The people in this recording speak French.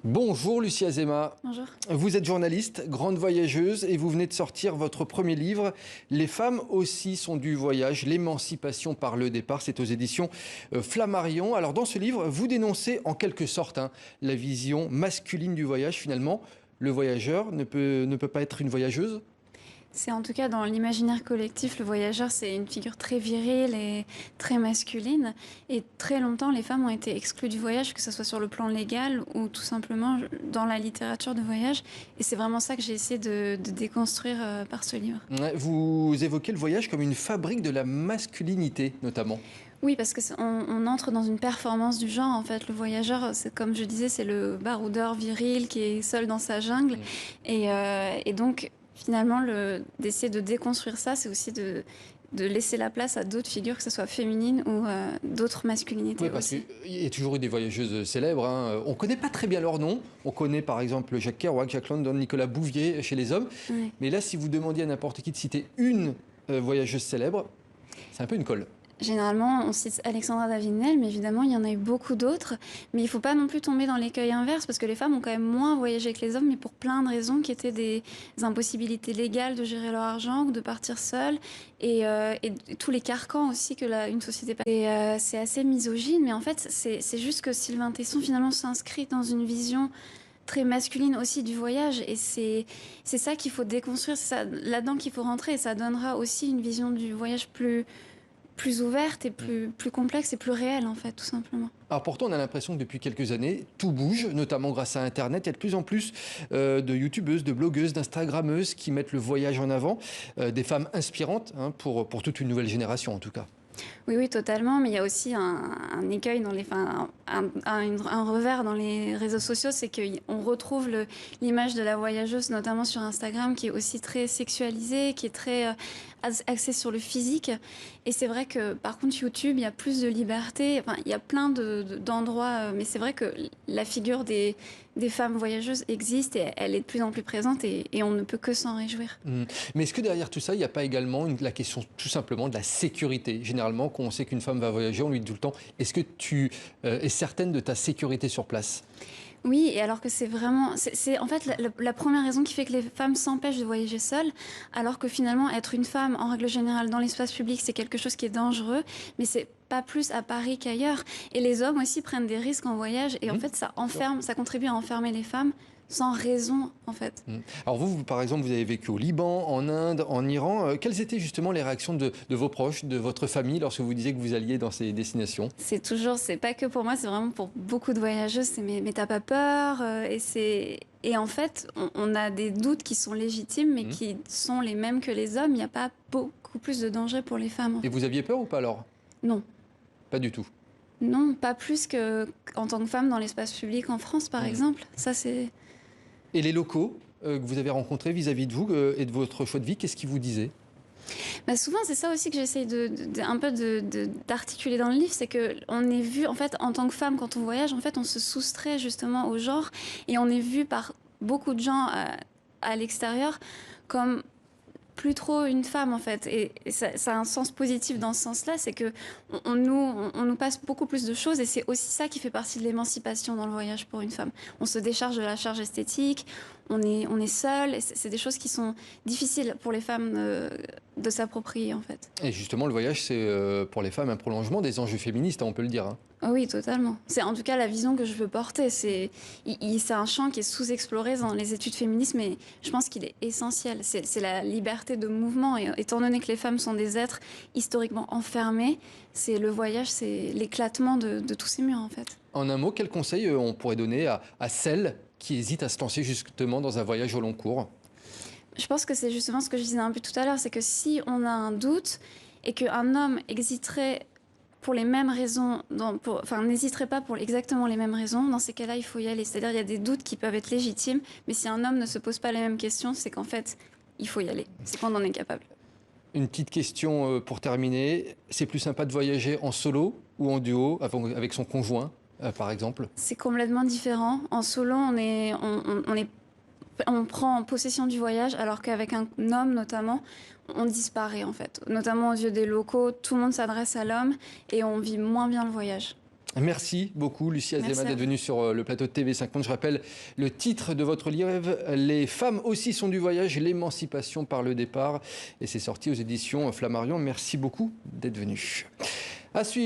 Bonjour Lucia Zema. Bonjour. Vous êtes journaliste, grande voyageuse et vous venez de sortir votre premier livre. Les femmes aussi sont du voyage, l'émancipation par le départ. C'est aux éditions Flammarion. Alors dans ce livre, vous dénoncez en quelque sorte la vision masculine du voyage. Finalement, le voyageur ne peut pas être une voyageuse. C'est en tout cas dans l'imaginaire collectif, le voyageur, c'est une figure très virile et très masculine. Et très longtemps, les femmes ont été exclues du voyage, que ce soit sur le plan légal ou tout simplement dans la littérature de voyage. Et c'est vraiment ça que j'ai essayé de déconstruire par ce livre. Ouais, vous évoquez le voyage comme une fabrique de la masculinité, notamment. Oui, parce que on entre dans une performance du genre. En fait, le voyageur, c'est comme je disais, c'est le baroudeur viril qui est seul dans sa jungle. Et donc, finalement, d'essayer de déconstruire ça, c'est aussi de laisser la place à d'autres figures, que ce soit féminines ou d'autres masculinités. Oui, parce aussi. qu'il y a toujours eu des voyageuses célèbres. On ne connaît pas très bien leur nom. On connaît par exemple Jacques Kerouac, Jacques London, Nicolas Bouvier chez les hommes. Ouais. Mais là, si vous demandiez à n'importe qui de citer une voyageuse célèbre, c'est un peu une colle. Généralement, on cite Alexandra David-Néel, mais évidemment, il y en a eu beaucoup d'autres. Mais il ne faut pas non plus tomber dans l'écueil inverse, parce que les femmes ont quand même moins voyagé que les hommes, mais pour plein de raisons qui étaient des impossibilités légales de gérer leur argent, de partir seule, et tous les carcans aussi que une société... c'est assez misogyne, mais en fait, c'est juste que Sylvain Tesson, finalement, s'inscrit dans une vision très masculine aussi du voyage, et c'est ça qu'il faut déconstruire, c'est là-dedans qu'il faut rentrer, et ça donnera aussi une vision du voyage plus ouverte et plus complexe et plus réelle, en fait, tout simplement. Alors pourtant, on a l'impression que depuis quelques années, tout bouge, notamment grâce à Internet. Il y a de plus en plus de youtubeuses, de blogueuses, d'instagrammeuses qui mettent le voyage en avant, des femmes inspirantes pour toute une nouvelle génération en tout cas. Oui, oui, totalement. Mais il y a aussi un écueil, un revers dans les réseaux sociaux, c'est qu'on retrouve l'image de la voyageuse, notamment sur Instagram, qui est aussi très sexualisée, qui est très axée sur le physique. Et c'est vrai que, par contre, YouTube, il y a plus de liberté. Enfin, il y a plein d'endroits, mais c'est vrai que la figure des femmes voyageuses existe et elle est de plus en plus présente et on ne peut que s'en réjouir. Mais est-ce que derrière tout ça, il n'y a pas également la question tout simplement de la sécurité? Généralement, quand on sait qu'une femme va voyager, on lui dit tout le temps, est-ce que tu es certaine de ta sécurité sur place? Oui, et alors que c'est vraiment... C'est en fait la première raison qui fait que les femmes s'empêchent de voyager seules, alors que finalement, être une femme, en règle générale, dans l'espace public, c'est quelque chose qui est dangereux, mais c'est pas plus à Paris qu'ailleurs. Et les hommes aussi prennent des risques en voyage, et en fait, ça contribue à enfermer les femmes sans raison, en fait. Alors vous, par exemple, vous avez vécu au Liban, en Inde, en Iran. Quelles étaient justement les réactions de vos proches, de votre famille, lorsque vous disiez que vous alliez dans ces destinations? C'est pas que pour moi, c'est vraiment pour beaucoup de voyageuses. C'est mais t'as pas peur et en fait, on a des doutes qui sont légitimes, mais qui sont les mêmes que les hommes. Il n'y a pas beaucoup plus de danger pour les femmes. Et vous aviez peur ou pas alors? Non. Pas du tout. Non, pas plus qu'en tant que femme dans l'espace public en France, par exemple. Ça, c'est... Et les locaux que vous avez rencontrés vis-à-vis de vous et de votre choix de vie, qu'est-ce qu'ils vous disaient? Bah souvent, c'est ça aussi que j'essaye un peu d'articuler dans le livre, c'est qu'on est vu, en fait, en tant que femme, quand on voyage, en fait, on se soustrait justement au genre et on est vu par beaucoup de gens à l'extérieur comme plus trop une femme, en fait. Et ça a un sens positif dans ce sens-là, c'est que on nous passe beaucoup plus de choses et c'est aussi ça qui fait partie de l'émancipation dans le voyage pour une femme. On se décharge de la charge esthétique, on est seul, et c'est des choses qui sont difficiles pour les femmes de s'approprier, en fait. Et justement, le voyage, c'est pour les femmes un prolongement des enjeux féministes, on peut le dire. Oh oui, totalement. C'est en tout cas la vision que je veux porter. C'est un champ qui est sous-exploré dans les études féministes, mais je pense qu'il est essentiel. C'est la liberté de mouvement. Et étant donné que les femmes sont des êtres historiquement enfermés, c'est le voyage, c'est l'éclatement de tous ces murs, en fait. En un mot, quel conseil on pourrait donner à celles qui hésitent à se lancer justement dans un voyage au long cours? Je pense que c'est justement ce que je disais un peu tout à l'heure, c'est que si on a un doute et qu'un homme hésiterait pour les mêmes raisons, n'hésiterait pas pour exactement les mêmes raisons, dans ces cas-là, il faut y aller. C'est-à-dire, il y a des doutes qui peuvent être légitimes, mais si un homme ne se pose pas les mêmes questions, c'est qu'en fait, il faut y aller. C'est qu'on en est capable. Une petite question pour terminer. C'est plus sympa de voyager en solo ou en duo avec son conjoint, par exemple? C'est complètement différent. En solo, on prend possession du voyage, alors qu'avec un homme notamment, on disparaît en fait. Notamment aux yeux des locaux, tout le monde s'adresse à l'homme et on vit moins bien le voyage. Merci beaucoup, Lucie Azéma, d'être venue sur le plateau de TV5 Monde. Je rappelle le titre de votre livre, Les femmes aussi sont du voyage, l'émancipation par le départ. Et c'est sorti aux éditions Flammarion. Merci beaucoup d'être venu. À suivre.